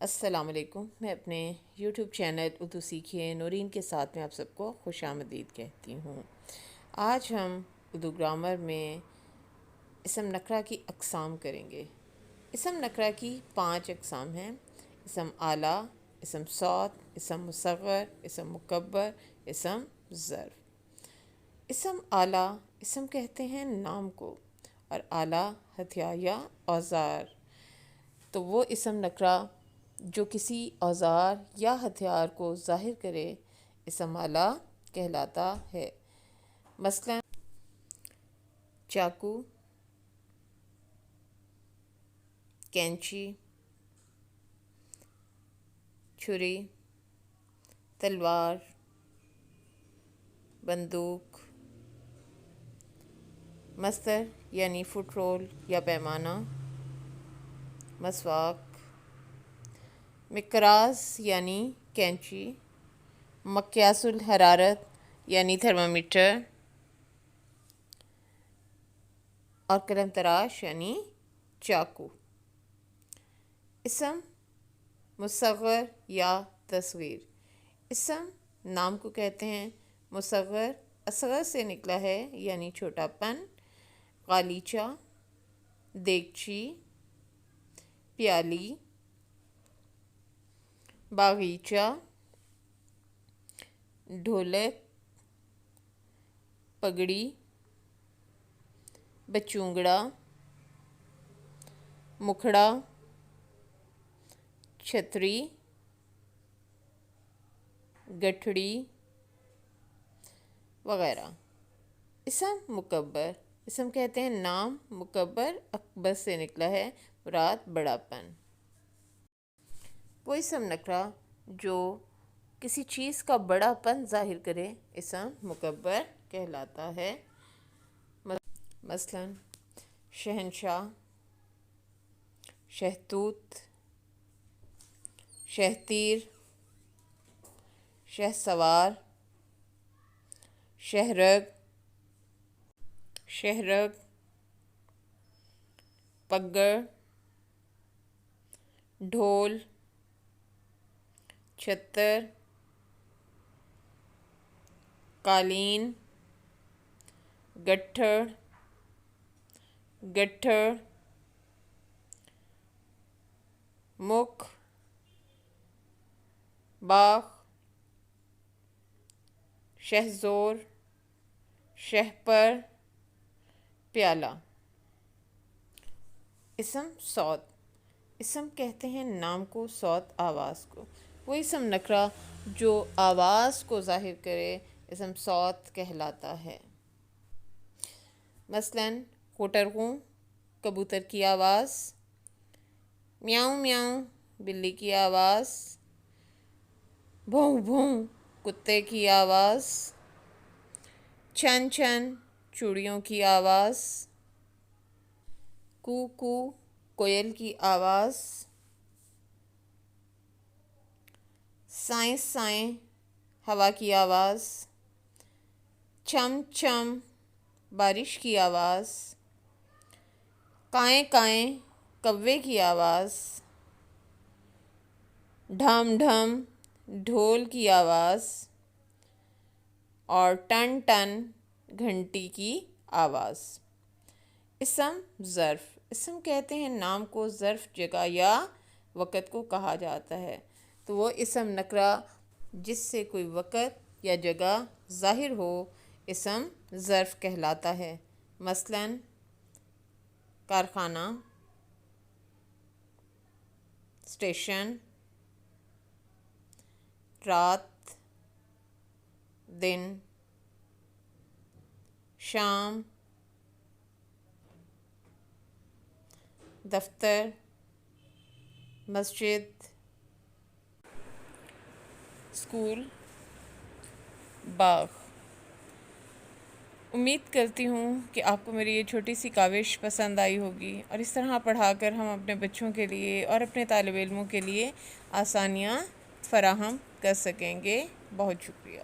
السلام علیکم. میں اپنے یوٹیوب چینل اردو سیکھیے نورین کے ساتھ میں آپ سب کو خوش آمدید کہتی ہوں. آج ہم اردو گرامر میں اسم نکرہ کی اقسام کریں گے. اسم نکرہ کی 5 اقسام ہیں: اسم اعلیٰ، اسم صوت، اسم مصغر، اسم مکبر، اسم ظرف. اسم اعلیٰ اسم کہتے ہیں نام کو، اور اعلیٰ ہتھیار یا اوزار. تو وہ اسم نکرہ جو کسی اوزار یا ہتھیار کو ظاہر کرے اسم اعلیٰ کہلاتا ہے. مثلا چاقو، کینچی، چھری، تلوار، بندوق. مستر یعنی فٹ رول یا پیمانہ، مسواک. مقراظ یعنی کینچی، مقیاس الحرارت یعنی تھرمامیٹر، اور قلم تراش یعنی چاقو. اسم مصغر یا تصغیر. اسم نام کو کہتے ہیں. مصغر اصغر سے نکلا ہے یعنی چھوٹا پن. غالیچہ، دیگچی، پیالی، باغیچہ، ڈھولک، پگڑی، بچونگڑا، مکھڑا، چھتری، گٹھڑی وغیرہ. اسم مکبر. اسم کہتے ہیں نام. مکبر اکبر سے نکلا ہے، مراد بڑا پن. وہ اسم نکرہ جو کسی چیز کا بڑا پن ظاہر کرے اسم مکبر کہلاتا ہے. مثلا شہنشاہ، شہتوت، شہتیر، شہسوار، شہرگ، شہرگ، پگڑ، ڈھول، چھتر، قالین، گٹھڑ، گٹھڑ، مکھ، باغ، شہزور، شہپر، پیالہ. اسم صوت. اسم کہتے ہیں نام کو، صوت آواز کو. وہ اسم نکرہ جو آواز کو ظاہر کرے اسم صوت کہلاتا ہے. مثلا کوٹرغوں کبوتر کی آواز، میاؤں میاؤں بلی کی آواز، بھوں بھوں کتے کی آواز، چھن چھن چوڑیوں کی آواز، کو کو کوئل کی آواز، سائیں سائیں ہوا کی آواز، چھم چھم بارش کی آواز، کائیں کائیں کوے کی آواز، ڈھم ڈھم ڈھول کی آواز، اور ٹن ٹن گھنٹی کی آواز. اسم ظرف. اسم کہتے ہیں نام کو ظرف جگہ یا وقت کو کہا جاتا ہے. تو وہ اسم نکرہ جس سے کوئی وقت یا جگہ ظاہر ہو اسم ظرف کہلاتا ہے. مثلا کارخانہ، اسٹیشن، رات، دن، شام، دفتر، مسجد، اسکول، باغ. امید کرتی ہوں کہ آپ کو میری یہ چھوٹی سی کاوش پسند آئی ہوگی، اور اس طرح پڑھا کر ہم اپنے بچوں کے لیے اور اپنے طالب علموں کے لیے آسانیاں فراہم کر سکیں گے. بہت شکریہ.